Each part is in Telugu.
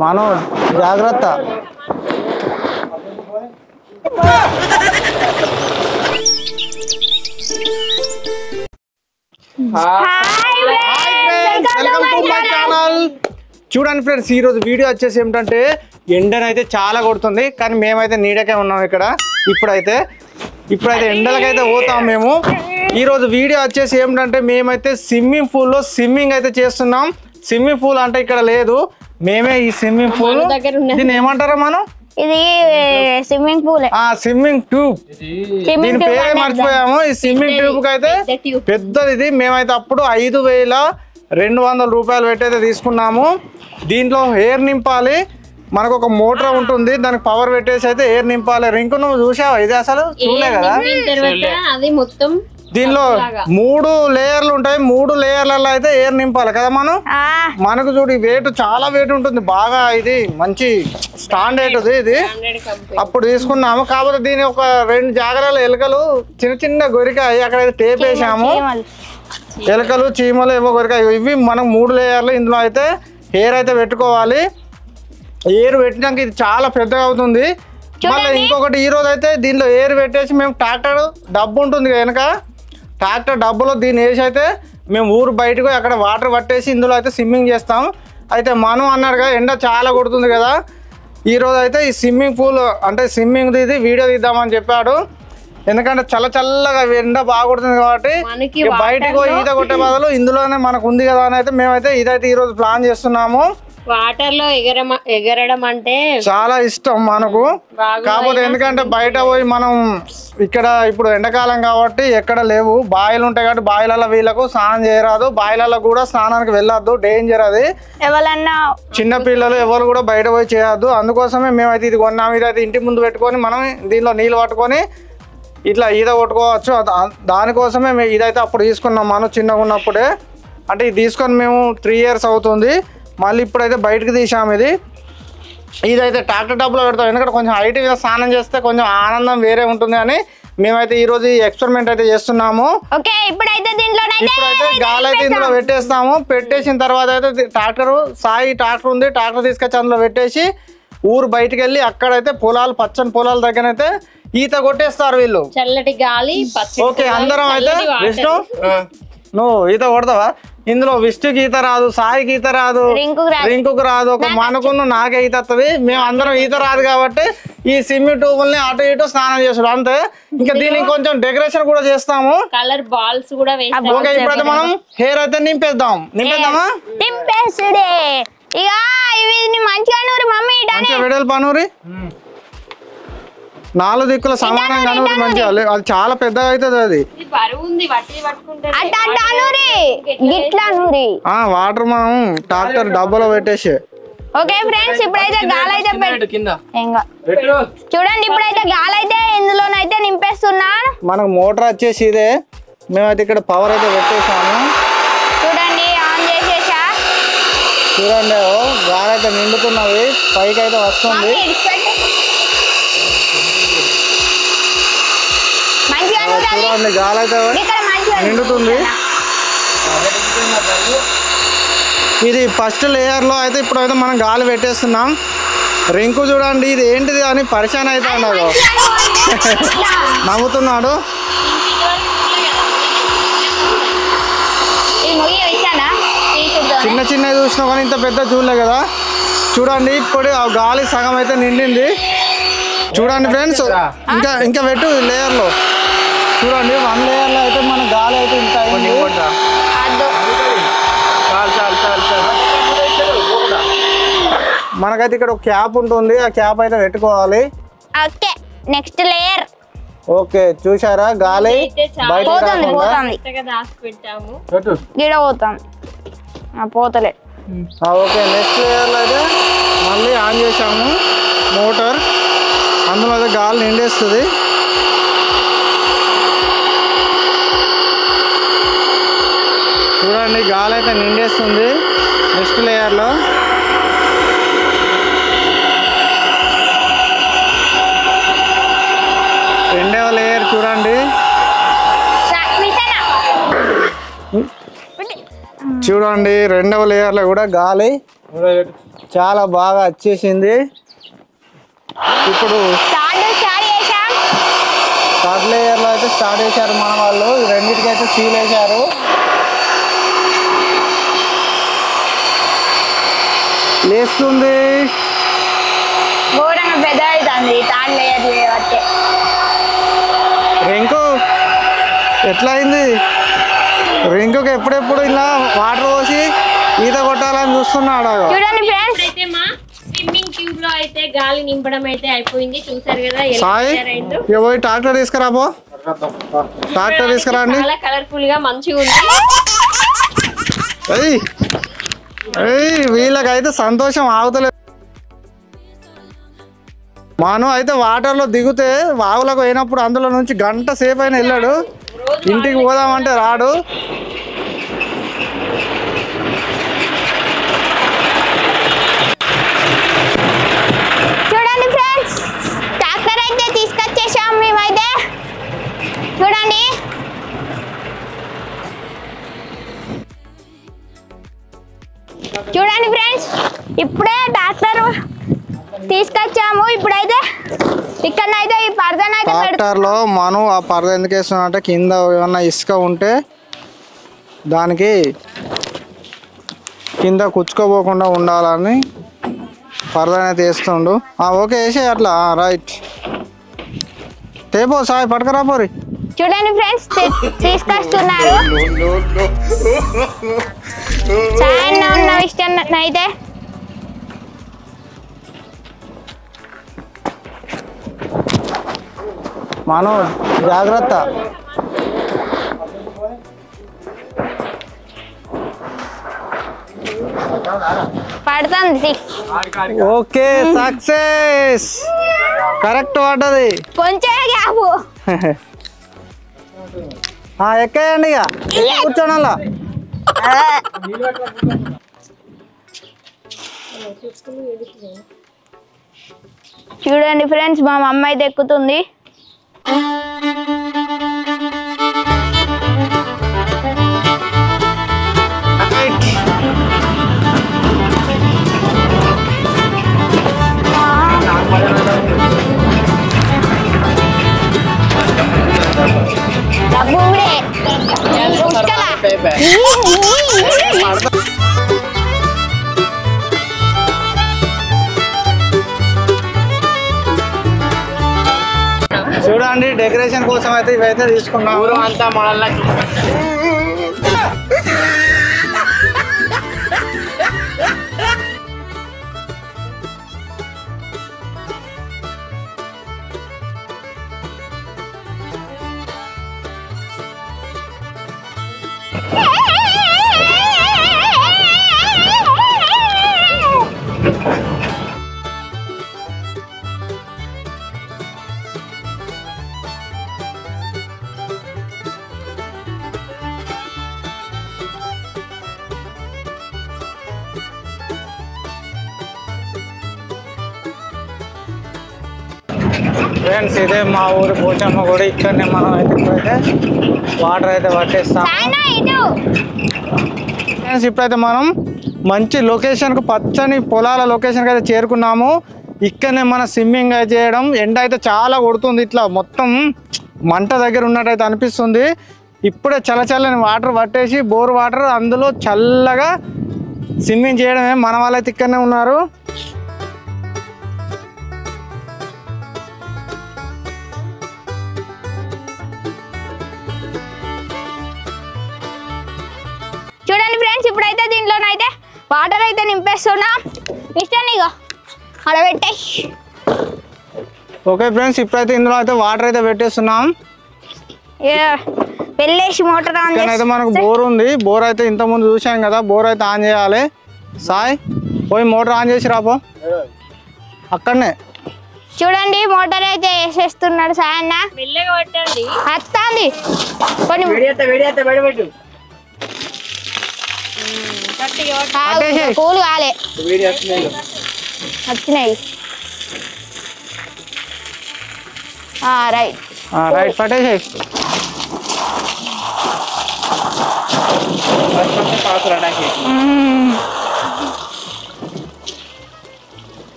మనో జాగ్రత్త. చూడండి ఫ్రెండ్స్, ఈరోజు వీడియో వచ్చేసి ఏమిటంటే ఎండనైతే చాలా కొడుతుంది, కానీ మేమైతే నీడకే ఉన్నాం ఇక్కడ. ఇప్పుడైతే ఎండలకైతే పోతాం మేము. ఈరోజు వీడియో వచ్చేసి ఏమిటంటే మేమైతే స్విమ్మింగ్ పూల్లో స్విమ్మింగ్ అయితే చేస్తున్నాం. స్విమ్మింగ్ పూల్ అంటే ఇక్కడ లేదు, మేమే ఈ స్విమ్మింగ్ పూల్. దీన్ని ఏమంటారా మనం? ఇది స్విమ్మింగ్ పూల్, స్విమ్మింగ్ ట్యూబ్. దీని పేరే మర్చిపోయాము. ఈ స్విమ్మింగ్ ట్యూబ్ కి అయితే పెద్దది ఇది. మేమైతే అప్పుడు 5,200 రూపాయలు పెట్టయితే తీసుకున్నాము. దీంట్లో ఎయిర్ నింపాలి, మనకు ఒక మోటార్ ఉంటుంది, దానికి పవర్ పెట్టేసి అయితే ఎయిర్ నింపాలి. రింకు నువ్వు చూసావా? ఇది అసలు చూడలే కదా. దీనిలో 3 లేయర్లు ఉంటాయి, 3 లేయర్లలో అయితే ఎయిర్ నింపాలి కదా మనం. మనకు చూడు వెయిట్ చాలా వెయిట్ ఉంటుంది బాగా. ఇది మంచి స్టాండర్డ్ ఇది. అప్పుడు తీసుకున్నాము. కాకపోతే దీని ఒక 2 జాగ్రత్తలు ఎలుకలు చిన్న గొరికాయి, అక్కడైతే టేప్ వేసాము. ఎలుకలు చీమలు ఏమో గొరికాయి. ఇవి మనం 3 లేయర్లు. ఇందులో అయితే ఎయిర్ అయితే పెట్టుకోవాలి. ఎయిర్ పెట్టినాక ఇది చాలా పెద్దగా అవుతుంది. మళ్ళీ ఇంకొకటి ఈరోజు అయితే దీనిలో ఎయిర్ పెట్టేసి మేము ట్రాక్టర్ డబ్బు ఉంటుంది వెనక, ట్రాక్టర్ డబ్బులో దీన్ని వేసి అయితే మేము ఊరు బయటకు అక్కడ వాటర్ పట్టేసి ఇందులో అయితే స్విమ్మింగ్ చేస్తాం. అయితే మనం అన్నాడు కదా ఎండ చాలా కొడుతుంది కదా, ఈరోజు అయితే ఈ స్విమ్మింగ్ పూల్ అంటే స్విమ్మింగ్ ఇది వీడియో తీద్దామని చెప్పాడు. ఎందుకంటే చల్లగా ఎండ బాగా కొడుతుంది కాబట్టి బయటకు ఈత కొట్టే బదులు ఇందులోనే మనకు ఉంది కదా అని అయితే మేమైతే ఇదైతే ఈరోజు ప్లాన్ చేస్తున్నాము. వాటర్ లో ఎగరడం అంటే చాలా ఇష్టం మనకు. కాకపోతే ఎందుకంటే బయట పోయి మనం ఇక్కడ ఇప్పుడు ఎండాకాలం కాబట్టి ఎక్కడ లేవు, బాయిలు ఉంటాయి కాబట్టి బాయిలలో వీళ్ళకు స్నానం చేయరాదు, బాయిలలో కూడా స్నానానికి వెళ్ళొద్దు, డేంజర్ అది. ఎవరన్నా చిన్న పిల్లలు ఎవరు కూడా బయట పోయి చేయొద్దు. అందుకోసమే మేమైతే ఇది కొన్నాము. ఇదైతే ఇంటి ముందు పెట్టుకొని మనం దీనిలో నీళ్ళు పట్టుకొని ఇట్లా ఈత కొట్టుకోవచ్చు. దానికోసమే మేము ఇదైతే అప్పుడు తీసుకున్నాం మనం చిన్నగా ఉన్నప్పుడే. అంటే ఇది తీసుకొని మేము 3 years అవుతుంది. మళ్ళీ ఇప్పుడైతే బయటకు తీసాము. ఇదైతే ట్రాక్టర్ డబ్బులో పెడతాం, ఎందుకంటే కొంచెం హైట్ మీద స్నానం చేస్తే కొంచెం ఆనందం వేరే ఉంటుంది అని మేమైతే ఈరోజు ఈ ఎక్స్పెరిమెంట్ అయితే చేస్తున్నాము. ఇప్పుడైతే గాలి అయితే ఇందులో పెట్టేస్తాము. పెట్టేసిన తర్వాత అయితే ట్రాక్టర్ ఉంది, ట్రాక్టర్ తీసుకొచ్చి అందులో పెట్టేసి ఊరు బయటకు వెళ్ళి అక్కడైతే పొలాలు పచ్చని పొలాల దగ్గర అయితే ఈత కొట్టేస్తారు వీళ్ళు. చల్లటి గాలి. ఓకే, అందరం అయితే విష్ణు నువ్వు ఈత కొడతావా? ఇందులో విష్ణుకి ఈత రాదు, సాయికి ఈత రాదు, రింకుకు రాదు, ఒక మనకును నాకే ఈత వస్తుంది. మేము అందరం ఈత రాదు కాబట్టి ఈ స్విమ్మింగ్ ట్యూబుల్ని అటు ఇటు స్నానం చేస్తాడు అంతే. ఇంకా దీనికి కొంచెం డెకరేషన్ కూడా చేస్తాము, కలర్ బాల్స్ కూడా వేస్తాము. ఓకే, ఇప్పుడైతే మనం హెయిర్ అయితే నింపేద్దామా? మంచిగా వెడల్ పనూరి 4 దిక్కుల సమానంగా నూరి మంచిగా. అది చాలా పెద్దగా అవుతుంది. అది వాటర్ మనం ట్రాక్టర్ డబ్బాలో పెట్టేసి. ఓకే ఫ్రెండ్స్, ఇప్పుడైతే గాలి అయితే చూడండి. ఇప్పుడైతే గాలి అయితే ఇందులోనైతే నింపేస్తున్నా. మనకు మోటార్ వచ్చేసి ఇదే. మేమైతే ఇక్కడ పవర్ అయితే పెట్టేసాము. చూడండి, ఆన్ చేసేసా. చూడండి, గాలి అయితే నిండుతున్నది, పైకి అయితే వస్తుంది. చూడండి, గాలి అయితే నిండుతుంది. ఇది ఫస్ట్ లేయర్లో అయితే ఇప్పుడైతే మనం గాలి పెట్టేస్తున్నాం. రింకు చూడండి, ఇది ఏంటిది అని పరిశాన్ అయితే అన్నాడు, నవ్వుతున్నాడు. చిన్నవి చూసినా కానీ ఇంత పెద్ద చూడలే కదా. చూడండి, ఇప్పుడు ఆ గాలి సగం అయితే నిండింది. చూడండి ఫ్రెండ్స్, ఇంకా పెట్టు లేయర్లో. చూడండి, 1 లేయర్లో అయితే మన గాలి అయితే ఇంత అయింది. మనకైతే ఇక్కడ ఒక క్యాప్ ఉంటుంది, ఆ క్యాప్ అయితే పెట్టుకోవాలి. Okay, next layer. ఓకే, చూసారా గాలి బయట పోతలే. ఓకే, నెక్స్ట్ లేయర్లో అయితే మళ్ళీ ఆన్ చేసాము మోటార్. అందులో అయితే గాలి నిండేస్తుంది. చూడండి, గాలి అయితే నిండేస్తుంది నెక్స్ట్ లేయర్లో. రెండవ లేయర్ చూడండి. చూడండి, రెండవ లేయర్లో కూడా గాలి చాలా బాగా వచ్చేసింది. ఇప్పుడు థర్డ్ లేయర్లో అయితే స్టార్ట్ చేశారు మన వాళ్ళు. రెండింటికైతే సీల్ వేశారు. లేస్తుంది. పెద్ద అవుతుంది థర్డ్ లేయర్ లేవట్టే. రింకు ఎట్లా అయింది? రింకుకి ఎప్పుడెప్పుడు ఇలా వాటర్ పోసి ఈత కొట్టాలని చూస్తున్నాడు. చూడండి ఫ్రెండ్స్, అయితే మా స్విమ్మింగ్ ట్యూబ్ లో అయితే గాలి నింపడం అయితే అయిపోయింది. చూసారు కదా సాయి పోయి ట్రాక్టర్ తీసుకురాపో. ట్రాక్టర్ తీసుకురండి. చాలా కలర్ఫుల్ గా మంచిగా ఉంది. వీళ్ళకైతే సంతోషం ఆగుతలేదు. మాను అయితే వాటర్లో దిగితే వాగులకు పోయినప్పుడు అందులో నుంచి గంట సేపు అయినా వెళ్ళాడు. ఇంటికి పోదామంటే రాడు. చూడండి ఫ్రెండ్స్, ట్రాక్టర్ అయితే తీసుకొచ్చేసాం మేమైతే. చూడండి చూడండి ఫ్రెండ్స్, ఇప్పుడే ట్రాక్టర్ తీసుకొచ్చాము. ఇప్పుడైతే ఇక్కడనైతే ఈ పరదను అయితే ట్రాక్టర్లో మనం ఆ పరద ఎందుకు వేస్తున్నా అంటే కింద ఏమన్నా ఇసుక ఉంటే దానికి కింద కుచ్చుకోపోకుండా ఉండాలని పరద అనేది వేస్తుండు. ఓకే వేసే అట్లా రైట్. తేపో సాయి పట్టుకురా పోరి. చూడండి ఫ్రెండ్స్, తీసుకొస్తున్నారు. సాయన్న ఉన్న ఇష్టం అయితే మనం జాగ్రత్త. పడుతుంది. Okay success. కరెక్ట్ పడ్డది. కొంచెం గ్యాప్. ఎక్కేయండి ఇక కూర్చోండి అలా. చూడండి ఫ్రెండ్స్, మా మమ్మ అయితే ఎక్కుతుంది. చూడండి డెకరేషన్ కోసం అయితే ఇవైతే తీసుకున్నాము. అంతా ఫ్రెండ్స్, ఇదే మా ఊరు పోచమ్మ గుడి. ఇక్కడనే మనం అయితే వాటర్ అయితే పట్టేస్తాం. ఫ్రెండ్స్, ఇప్పుడైతే మనం మంచి లొకేషన్కు, పచ్చని పొలాల లొకేషన్కి అయితే చేరుకున్నాము. ఇక్కడనే మన స్విమ్మింగ్ అయితే చేయడం. ఎండ అయితే చాలా కొడుతుంది. ఇట్లా మొత్తం మంట దగ్గర ఉన్నట్టయితే అనిపిస్తుంది. ఇప్పుడే చల్లని వాటర్ పట్టేసి బోర్ వాటర్, అందులో చల్లగా స్విమ్మింగ్ చేయడమే. మన వాళ్ళైతే ఇక్కడనే ఉన్నారు. చూడండి ఫ్రెండ్స్, ఇప్పుడైతే దీంట్లోనైతే వాటర్ అయితే నింపేస్తున్నాం. ఇష్టంగా అడబెట్టాయి. ఓకే ఫ్రెండ్స్, ఇప్పుడైతే ఇందులో అయితే వాటర్ అయితే పెట్టేస్తున్నాం. వెళ్ళేసి మోటార్ ఆన్ చేసి అయితే మనకు బోర్ ఉంది. బోర్ అయితే ఇంతకుముందు చూసాం కదా. బోర్ అయితే ఆన్ చేయాలి. సాయ్ పోయి మోటార్ ఆన్ చేసి రాపో. అక్కడనే చూడండి మోటార్ అయితే వేసేస్తున్నాడు సాయన్న. మెల్లగా పట్టండి. వస్తుంది కొన్ని పూలు కాలే వచ్చినాయి. రైట్ రైట్ పట్టేసి.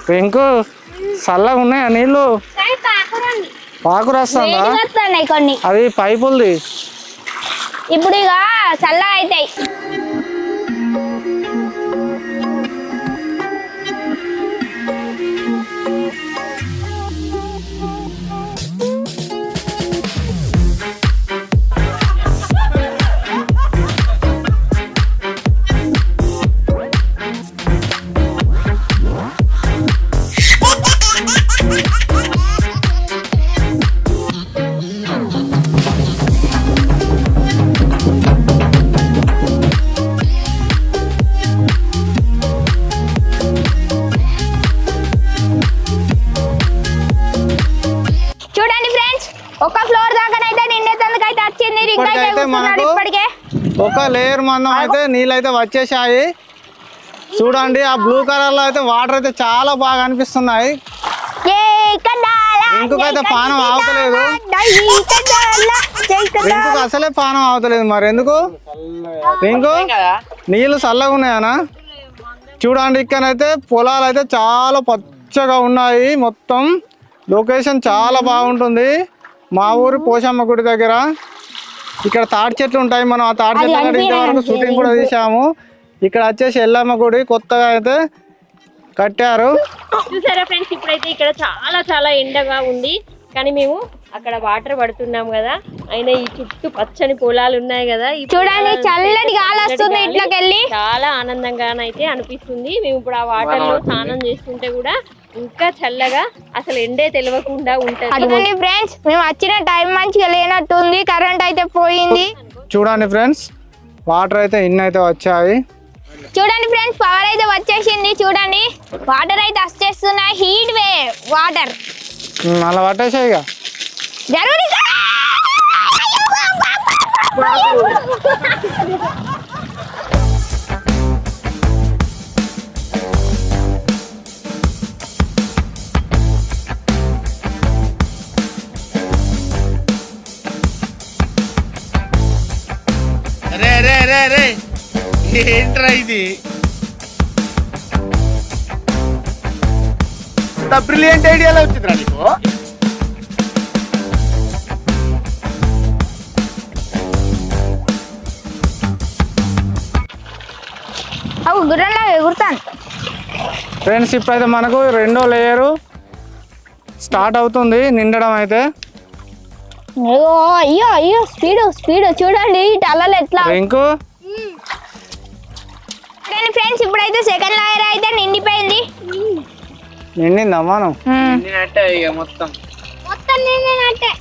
పెంకు చల్లగా ఉన్నాయా నీళ్ళు? పాకురు వస్తుందా? వస్తున్నాయి కొన్ని. అది పైపులది. ఇప్పుడు ఇక చల్లగా అవుతాయి. ఒక ఫ్లోర్ దాకానైతే నిండేందుకైతే వచ్చింది. ఇప్పటికే ఒక లేయర్ మందం అయితే నీళ్ళు అయితే వచ్చేసాయి. చూడండి ఆ బ్లూ కలర్ లో అయితే వాటర్ అయితే చాలా బాగా అనిపిస్తున్నాయి. ఇంకొకైతే పానం ఆగుతలేదు. ఇంకొక అసలే పానం ఆగుతలేదు. మరి ఎందుకు ఇంకో నీళ్ళు చల్లగా ఉన్నాయనా? చూడండి ఇక్కడైతే పొలాలు అయితే చాలా పచ్చగా ఉన్నాయి. మొత్తం లొకేషన్ చాలా బాగుంటుంది. మా ఊరు పోషమ్మ గుడి దగ్గర ఇక్కడ తాటి చెట్లు ఉంటాయి. మనం ఆ తాటి చెట్ల ఇంతవరకు షూటింగ్ కూడా తీసాము. ఇక్కడ వచ్చేసి ఎల్లమ్మ గుడి కొత్తగా అయితే కట్టారు. చూసారా ఫ్రెండ్స్, ఇప్పుడైతే ఇక్కడ చాలా చాలా ఎండగా ఉంది. కానీ మేము అక్కడ వాటర్ పడుతున్నాం కదా, అయినా ఈ చుట్టూ పచ్చని పొలాలు ఉన్నాయి కదా, చూడండి చల్లటి గాలి వస్తుంది. ఇట్లోకి వెళ్ళి చాలా ఆనందంగానైతే అనిపిస్తుంది. మేము ఇప్పుడు ఆ వాటర్ లో స్నానం చేస్తుంటే కూడా ఇంకా చల్లగా, అసలు ఎండే తెలియకుండా ఉంటుంది. ఫ్రెండ్స్ మేము వచ్చిన టైం మంచిగా లేనట్టుంది. కరెంట్ అయితే పోయింది. చూడండి ఫ్రెండ్స్ వాటర్ అయితే ఇన్ని అయితే వచ్చాయి. చూడండి ఫ్రెండ్స్ పవర్ అయితే వచ్చేసింది. చూడండి వాటర్ అయితే వచ్చేస్తున్నాయి. హీట్ వేవ్ వాటర్ అలా పట్టేసాయి. ఇక జరుగుతుంది. ఏంట్రా ఇది? బ్రిలియంట్ ఐడియాలో వచ్చిందిరా నీకు. అవు గుర్రంలా ఎగురుతాను. ఫ్రెండ్స్ ఇప్పుడైతే మనకు రెండో లేయరు స్టార్ట్ అవుతుంది నిండడం అయితే. అయ్యో అయ్యో స్పీడ్ స్పీడ్ చూడండి అల్లలు ఎట్లా. ఇంకో ఫ్రెండ్స్ ఇప్పుడైతే సెకండ్ లేయర్ అయితే నిండిపోయింది. నిండిందా మనం? మొత్తం నిండినట్టే.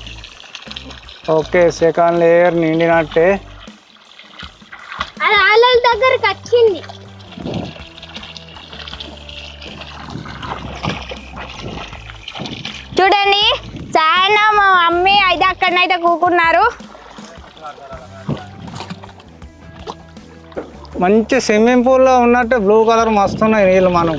ఓకే సెకండ్ లేయర్ నిండినట్టే. అది అల్లల దగ్గరకు వచ్చింది. చూడండి చాలా మా మమ్మీ అయితే అక్కడనైతే కూకున్నారు. మంచి స్విమ్మింగ్ పూల్ లో ఉన్నట్టు బ్లూ కలర్ మస్తున్నాయి నీళ్ళు. మనం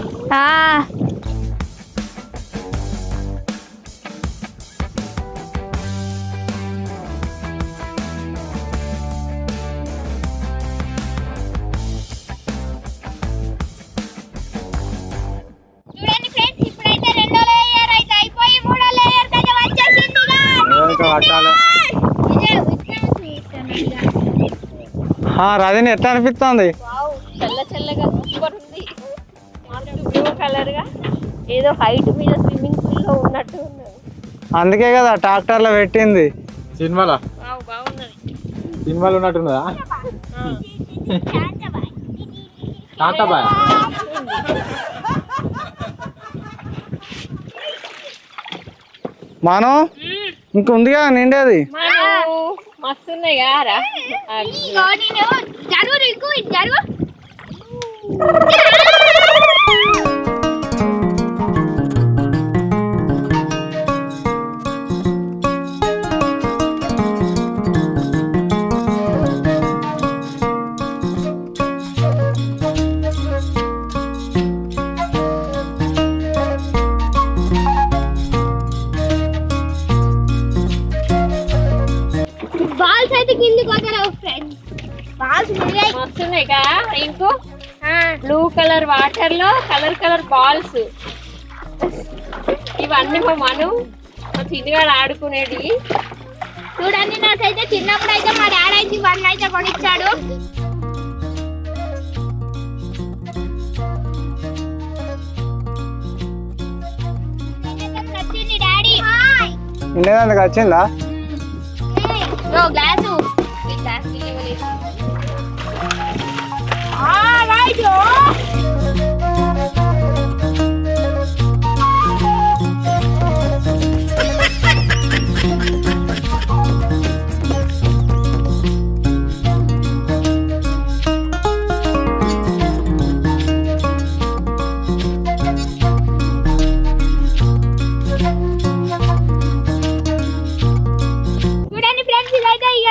చూడండి ఫ్రెండ్స్ ఇప్పుడైతే రెండో లేయర్ అయితే అయిపోయి మూడో లేయర్ అయితే వచ్చేసింది. రజని ఎట్లా అనిపిస్తుంది? చల్ల చల్లగా సూపర్ ఉంది. బ్లూ కలర్ గా ఏదో హైట్ మీద స్విమ్మింగ్ పూల్ లో ఉన్నట్టు ఉన్నది. అందుకే కదా ట్రాక్టర్ లో పెట్టింది. సినిమాలో బాగున్నది. సినిమాలో ఉన్నట్టున్నదా? టాటాబాయ్ మనం ఇంకుందిగా నిండేది. మస్తు ఉన్నాయి కదా. బాల్స్ అయితే కిందికి వదలవు ఫ్రెండ్స్. బాల్స్ మస్తున్నాయి కదా. ఇంకో బ్లూ కలర్ వాటర్ లో కలర్ కలర్ బాల్స్. ఇవన్నీ మనం చిన్నగాడు ఆడుకునేది. చూడండి, నాకైతే చిన్నప్పుడు అయితే మా డాడీ అయితే ఇవన్నీ అయితే కొనిచ్చాడు. వచ్చింది డాడీ. ఉండేదానికి వచ్చిందా? గ్లాసు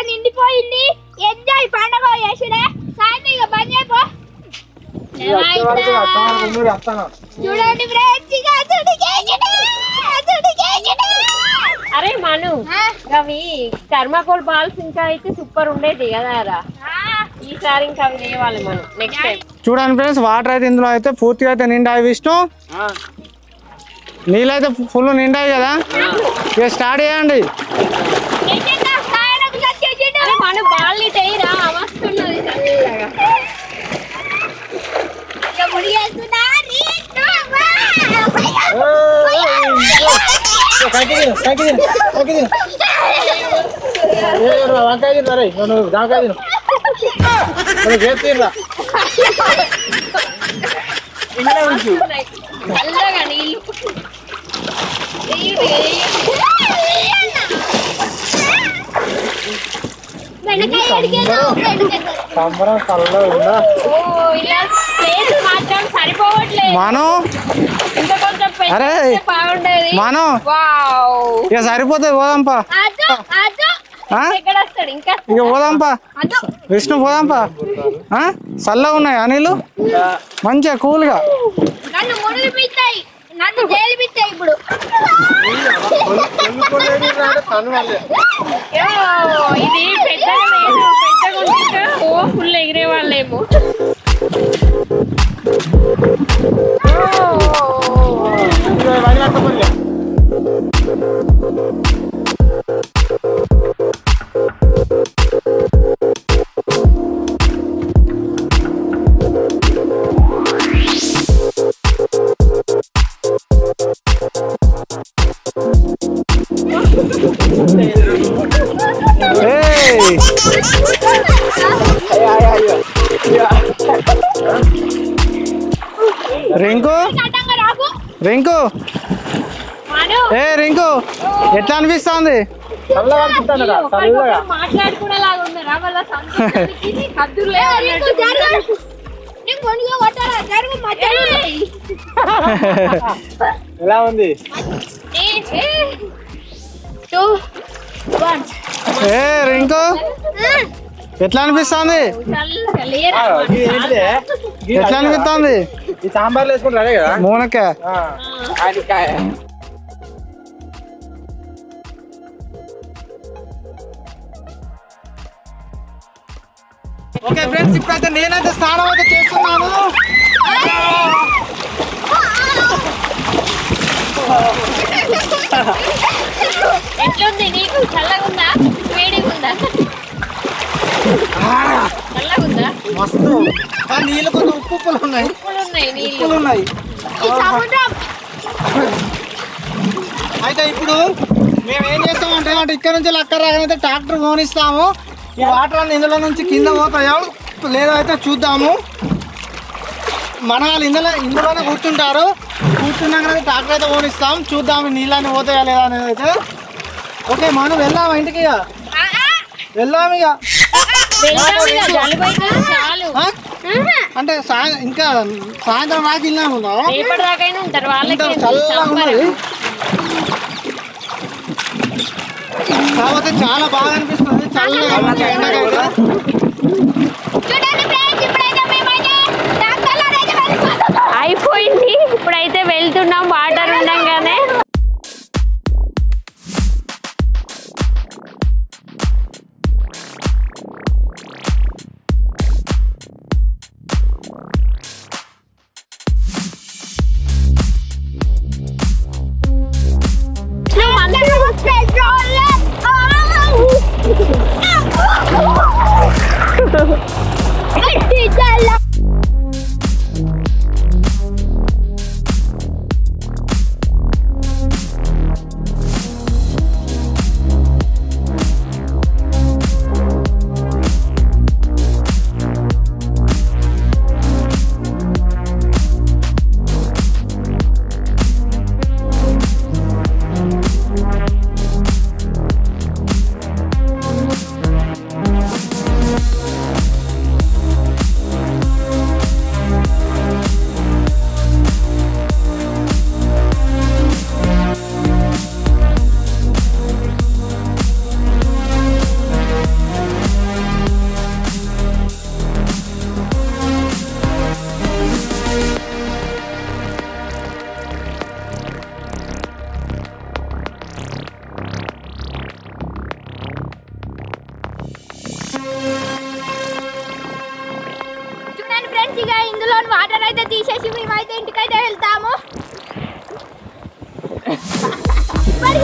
నిండిపోయింది. ఎంజాయ్ పండగ చేసుడే. సాయంత్రం ఇక బంద్ అయిపో. చూడండి అరే మను, అవి థర్మాకోల్ బాల్స్ ఇంకా అయితే సూపర్ ఉండేది కదా. ఈసారి ఇంకా అవి తేవాలి మనం నెక్స్ట్ టైం. చూడండి ఫ్రెండ్స్, వాటర్ అయితే ఇందులో అయితే పూర్తిగా అయితే నిండాయి. విష్ణు, నీళ్ళైతే ఫుల్ నిండాయి కదా. ఇక స్టార్ట్ చేయండి. మన బాల్ని టైరా వస్తున్నది చల్లగా. చల్లగా నీళ్ళు మాత్రం సరిపోవట్లేదు. మనం ఇంకా కొంచెం అరే బాగుండేది. మనం ఇక సరిపోతుంది. పోదాంపా. ఎక్కడ వస్తాడు ఇంకా? ఇక పోదాంపా విష్ణు, పోదాంపా. చల్లగా ఉన్నాయి అనిలు, మంచిగా కూల్గా. నన్ను మునిగిపిస్తాయి, నన్ను తేలిపిస్తాయి. ఇప్పుడు ఇది పెద్దగా లేదు, పెద్దగా ఉంటే ఓ ఫుల్ ఎగిరే వాళ్ళేమో. రింకు, రింకు, రింకు, ఎట్లా అనిపిస్తుంది? మాట్లాడుకునేలాగా ఉన్నారా వాళ్ళ ఎలా ఉంది? రింకు, ఎట్లా అనిపిస్తుంది? ఎట్లా అనిపిస్తుంది? ఈ సాంబార్లు వేసుకుంటారే కదా మూనకాయ. ఓకే ఫ్రెండ్స్, ఇప్పుడైతే నేనైతే స్నానం అయితే చేస్తున్నాను. ఎట్లుంది నీకు? చల్లగా ఉందా, వేడిగా ఉందా? చల్లగా ఉందా? మస్తు. నీళ్ళు కొంచెం ఉప్పులు ఉన్నాయి, ఉప్పులు ఉన్నాయి. అయితే ఇప్పుడు మేము ఏం చేస్తామంటే ఇక్కడ నుంచి అక్కడ రాగానైతే ట్రాక్టర్ పోనిస్తాము. ఈ వాటర్ అన్ని ఇందులో నుంచి కింద పోతాయో లేదో అయితే చూద్దాము. మన వాళ్ళు ఇందులోనే కూర్చుంటారు. కూర్చున్నాక ట్రాక్టర్ అయితే పోనిస్తాం. చూద్దాము నీళ్ళని పోతాయా లేదా అనేది అయితే. ఓకే, మనం వెళ్దాం ఇంటికి. ఇక వెళ్దాం. ఇక అంటే ఇంకా సాయంత్రం రాకి వెళ్ళాము. చల్లగా ఉన్నది కాకపోతే చాలా బాగా అనిపిస్తుంది. చల్లగా మంచిగా ఎండగా అయిపోయింది. ఇప్పుడైతే వెళ్తున్నాం వాటర్ ఉండగానే. చూడండి ఫ్రెండ్స్, ఇక ఇందులో వాటర్ అయితే తీసేసి మేమైతే ఇంటికైతే వెళ్తాము. మరి